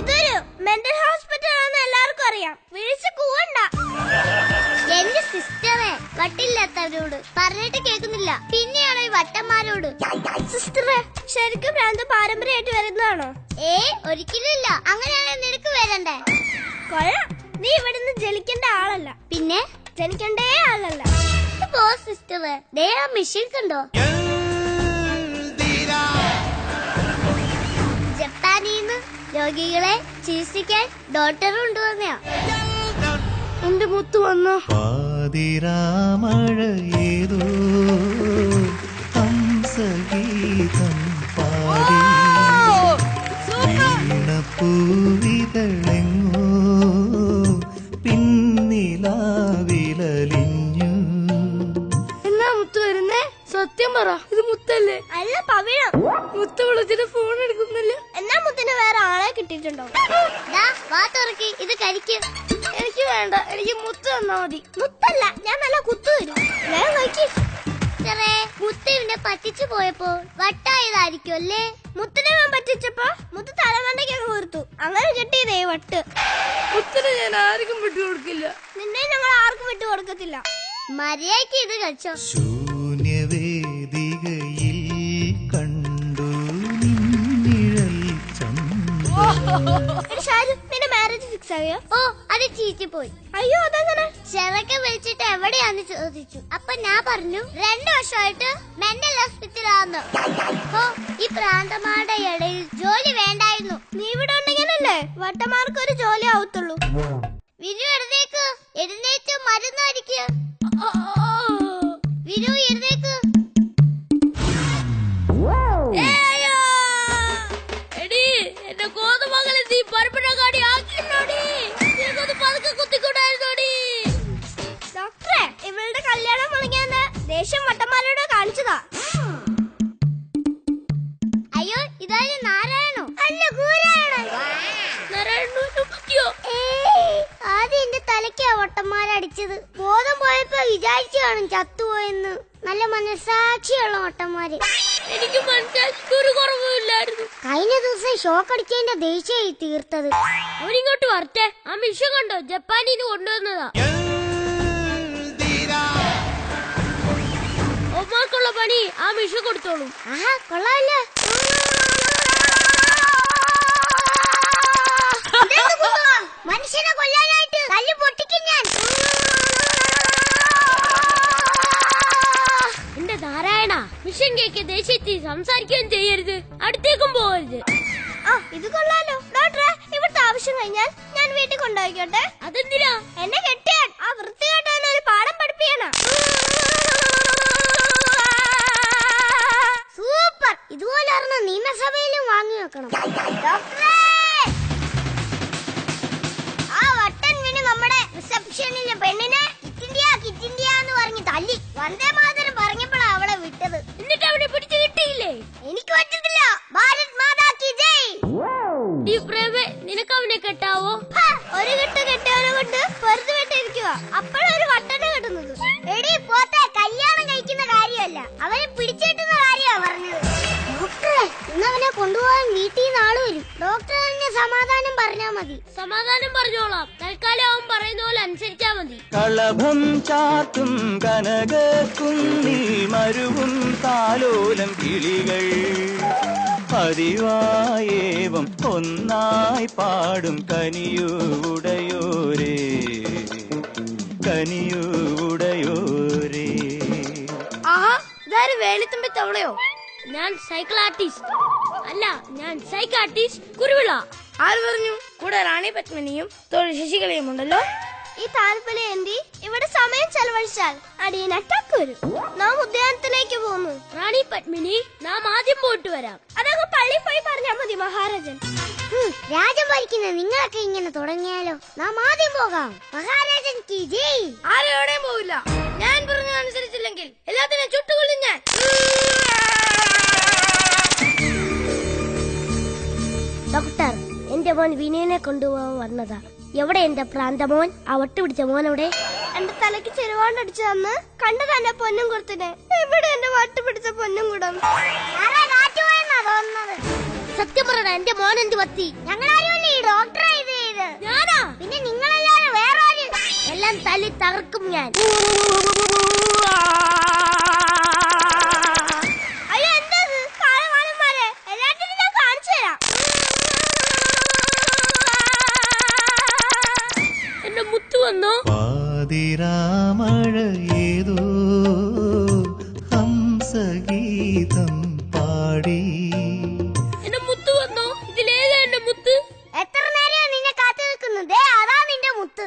ഇതൊരു mental hospital ആണെന്ന് എല്ലാവർക്കും അറിയാം. വിളിച്ച് കൂവണ്ട. എന്റെ സിസ്റ്ററെ വട്ടില്ലാത്തവരോട് പറഞ്ഞിട്ട് കേൾക്കുന്നില്ല, പിന്നെയാണോ ഈ വട്ടന്മാരോട്? സിസ്റ്ററെ, ശരിക്കും ഭ്രാന്ത് പാരമ്പര്യമായിട്ട് വരുന്നതാണോ? ഒരിക്കലില്ല. അങ്ങനെയാണെങ്കിൽ നിനക്ക് വരണ്ടേ? കൊള്ളാം, നീ ഇവിടുന്ന് ജനിക്കേണ്ട ആളല്ല. പിന്നെ ജനിക്കണ്ടേ ആളല്ല. പോ സിസ്റ്ററെ, ദേ ആ മെഷീൻ കണ്ടോ? ജപ്പാനീന്ന് രോഗികളെ ചികിത്സിക്കാൻ ഡോക്ടർ കൊണ്ടുവന്നയാ. എന്റെ മുത്തു വന്നോ? പാതിരാമഴ ഏതോ ഹംസഗീതം പാടി വീണപ്പൂവിതളെങ്ങോ പിന്നിലാവിലലിഞ്ഞു. എന്നാ മുത്തു വരുന്നേ? സത്യം പറ, ഇത് മുത്തല്ലേ? അല്ല, പവിഴം. മുത്ത് വിളിച്ചിട്ട് ഫോൺ എടുക്കുന്നില്ല. എന്നാ മുത്തിന് വേറെ ആളെ കിട്ടിയിട്ടുണ്ടോ? വാ തുറക്കി, ഇത് കരിക്ക്. എനിക്ക് വേണ്ട, എനിക്ക് മുത്ത് തന്നാ മതി. മുത്തല്ല, ഞാൻ നല്ല കുത്തു വരും. മുത്ത് ഇവനെ പറ്റിച്ചു പോയപ്പോ വട്ടായതായിരിക്കും അല്ലേ? മുത്തിനെ ഞാൻ പറ്റിച്ചപ്പോ മുത്ത് തലമണ്ടയ്ക്ക് വീർത്തു. അങ്ങനെ കിട്ടിയതേ വട്ട്. മുത്തിനെ ഞാൻ ആർക്കും വിട്ടുകൊടുക്കില്ല. നിന്നെ ഞങ്ങൾ ആർക്കും വിട്ടുകൊടുക്കത്തില്ല. മര്യാദയ്ക്ക് ഇത് കഴിച്ചോ. ശൂന്യവേദികയിൽ കണ്ടു നിന്നിഴൽ നിന്റെ മാരേജ് ഫിക്സ് ആയോ? ഓ, അത് ചീറ്റി പോയി. അയ്യോ, അതെങ്ങനെ? ചെറുക്കെ വിളിച്ചിട്ട് എവിടെയാന്ന് ചോദിച്ചു. അപ്പൊ ഞാൻ പറഞ്ഞു 2 വർഷമായിട്ട് മെന്റൽ ഹോസ്പിറ്റലാന്ന്. ഓ, ഈ പ്രാന്തമാരുടെ ഇടയിൽ ജോലി വേണ്ടായിരുന്നു. നീ ഇവിടെ ഉണ്ടെങ്കിലല്ലേ വട്ടമാർക്ക് ഒരു ജോലി ആവത്തുള്ളൂ. വിരു എഴുന്നേക്ക്, എഴുന്നേറ്റ് മരുന്ന് അടിക്ക്. വിരു എഴുന്നേക്ക്. ഡോക്ടറെ, ഇവളുടെ കല്യാണം മുടങ്ങിയെന്ന് ദേഷ്യം വട്ടന്മാരോട് കാണിച്ചതാ. അയ്യോ, ഇതാരും നാരായണോ? അല്ല, കൂരായണൻ. ആദ്യം എന്റെ തലയ്ക്കാ വട്ടന്മാരടിച്ചത്. ബോധം പോയപ്പോ വിചാരിച്ചു കാണും ചത്തുപോയെന്ന്. നല്ല മനസാക്ഷിയുള്ള വട്ടന്മാര്. എനിക്ക് മനസ്സിലാക്കി ഒരു കുറവുമില്ലായിരുന്നു. കഴിഞ്ഞ ദിവസം ഷോക്ക് അടിച്ചതിന്റെ ദേഷ്യായി തീർത്തത്. അവരിങ്ങോട്ട് വരട്ടെ. ആ മിഷൻ കണ്ടോ? ജപ്പാനിന്ന് കൊണ്ടുവന്നതാ. ഒമാക്കുള്ള പണി ആ മിഷൻ കൊടുത്തോളൂ. ആഹാ, കൊള്ളാമല്ലോ. മനുഷ്യനെ കൊല്ലാനായിട്ട് കല്ല് പൊട്ടിക്കും ഞാൻ. എന്റെ നാരായണ, മിഷൻ കേക്ക് ദേഷ്യത്തിൽ സംസാരിക്കുകയും ചെയ്യരുത്, അടുത്തേക്കും പോകരുത്. ഇത് കൊള്ളാലോ. ഡോക്ടറെ, ഇവിടുത്തെ ആവശ്യം കഴിഞ്ഞാൽ ഞാൻ വീട്ടിൽ കൊണ്ടുപോയിക്കോട്ടെ? അതെന്തിനാ? എന്നെ കെട്ടിയാൻ ആ വൃത്തികെട്ടവനെ ഒരു പാഠം പഠിപ്പിക്കണം. സൂപ്പർ. ഇതുപോലെ നിയമസഭയിലും വാങ്ങി വെക്കണം. ഡോക്ടറെ, ആ വട്ടൻ വീണ് നമ്മുടെ റിസപ്ഷനിലെ പെണ്ണിനെ കിറ്റിന്ത്യ എന്ന് പറഞ്ഞ് തല്ലി. വന്ദേ മാതരം പറഞ്ഞപ്പോഴാ അവളെ വിട്ടത്. എന്നിട്ട് അവനെ പിടിച്ചു കിട്ടിയില്ലേ? എനിക്ക് പറ്റത്തില്ല. ഭാരത് മാതാ കി ജയ്. ഈ പ്രേമേ, നിനക്ക് അവനെ കെട്ടാവോ? ഒരു കെട്ട് കെട്ടിയവനെ കൊണ്ട് വെറുതെ വിട്ടിരിക്കുക. അപ്പോഴൊരു വട്ടനെ കെട്ടുന്നത്. എടി പോത്തെ, കല്യാണം കഴിക്കുന്ന കാര്യമല്ല, അവനെ പിടിച്ചിട്ടുന്ന കാര്യമാ പറഞ്ഞത്. ഡോക്ടറെ, ഇന്നവനെ കൊണ്ടുപോകാൻ വീട്ടിൽ നിന്ന് ആള് വരും. ഡോക്ടർ തന്നെ സമാധാനം പറഞ്ഞാ മതി. സമാധാനം പറഞ്ഞോളാം. തൽക്കാലം അവൻ പറയുന്ന പോലെ അനുസരിച്ചാ മതി. കളഭം ചാത്തും കനകക്കുന്നിൽ മരുവും താലോലം കിളികൾ പതിവായേവം ഒന്നായി പാടും കനിയൂടയോരേ കനിയൂടയോരേ. ആഹാ, ഇതാര് വേലിത്തുമ്പി തവളയോ? ഞാൻ സൈക്കിൾ ആർട്ടിസ്റ്റ് അല്ല, ഞാൻ സൈക്കാർട്ടിസ്റ്റ് കുരുവിള. ആര് പറഞ്ഞു? കൂടെ റാണി പത്മിനിയും തൊഴിൽ ശശികളയും ഉണ്ടല്ലോ. ഈ താല്പര്യം എന്തി? ഇവിടെ സമയം ചെലവഴിച്ചാൽ അടിയൻ അറ്റാക്ക് വരും. നാം ഉദ്യാനത്തിലേക്ക് പോകുന്നു. റാണി പത്മിനി, നാം ആദ്യം പോയിട്ട് വരാം. അതൊക്കെ പള്ളി പോയി പറഞ്ഞാ മതി മഹാരാജൻ. രാജ്യം ഭരിക്കുന്ന നിങ്ങളൊക്കെ ഇങ്ങനെ തുടങ്ങിയാലോ? നാം ആദ്യം പോകാം. മഹാരാജൻ കി ജയ്. ആരും എവിടെയും പോവില്ല. ഞാൻ പറഞ്ഞതനുസരിച്ചില്ലെങ്കിൽ എല്ലാത്തിനും ചുട്ടുകൊള്ളും ഞാൻ. ഡോക്ടർ, എന്റെ മോൻ വിനയനെ കൊണ്ടുപോകാൻ വന്നതാ. എവിടെ എന്റെ പ്രാന്തമോൻ? ആ വട്ട് പിടിച്ച മോൻ എവിടെ? എന്റെ തലയ്ക്ക് ചെരുവാണ്ടടിച്ചു തന്ന് കണ്ടത് എന്റെ പൊന്നും കൊടുത്തിനെ. ഇവിടെ എന്റെ വട്ട് പിടിച്ച പൊന്നും കൂടം. സത്യം പറയണ, എന്റെ മോൻ എന്ത് പറ്റി? ഞങ്ങളാരുമല്ലേ ഈ ഡോക്ടറെ ഇത് ചെയ്ത്? ഞാനാ? പിന്നെ നിങ്ങളല്ലാതെ വേറെ ആര്? എല്ലാം തല്ലി തകർക്കും ഞാൻ. അയ്യോ എന്തത്? കാലമാനന്മാരെ എല്ലാത്തിനും ഞാൻ കാണിച്ചു തരാം. എന്റെ മുത്തു വന്നോ? പാതിരാമഴ ഏതോ ഹംസഗീതം പാടി. എന്റെ മുത്തു വന്നോ? ഇതിലേതാ എന്റെ മുത്ത്? എത്ര നേരം നിന്നെ കാത്തു നിൽക്കുന്നു? ദേ അതാ നിന്റെ മുത്ത്.